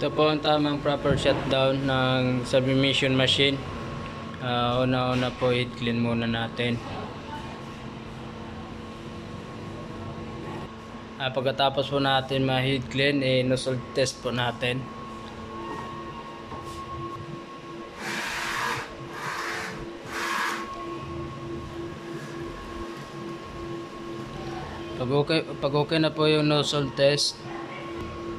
Ito po ang tamang proper shutdown ng sublimation machine. Una-una po heat clean muna natin. Pagkatapos po natin ma-heat clean, nozzle test po natin. Pag okay na po yung nozzle test,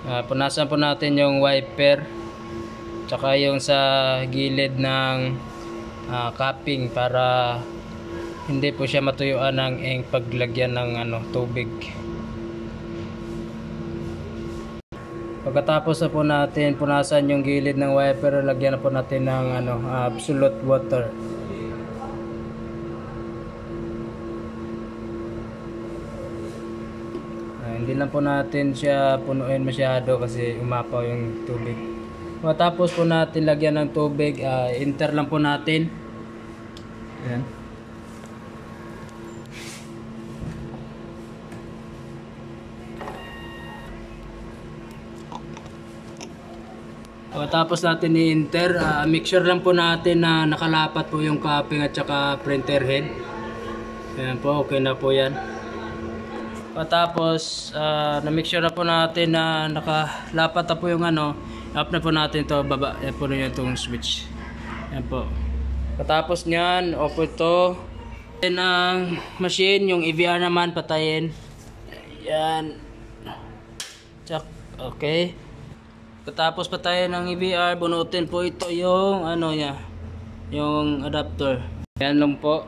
punasan po natin yung wiper tsaka yung sa gilid ng capping para hindi po siya matuyuan ng paglagyan ng tubig. Pagkatapos na po natin punasan yung gilid ng wiper, lagyan na po natin ng absolute water. Hindi lang po natin siya punuin masyado kasi umapaw yung tubig. Tapos po natin lagyan ng tubig, enter lang po natin. Ayan. Tapos natin i-enter, mixture lang po natin na nakalapat po yung capping at saka printer head. Ayan po, okay na po yan. Tapos na-mixture na po natin na nakalapat na po yung off na po natin to, baba. Yan po na yung switch. Yan po. Tapos nyan, off ito. Then ang machine, yung EVR naman patayin. Yan. Check. Okay. Tapos patayin ng EVR, bunutin po ito yung niya, yung adapter. Yan lang po.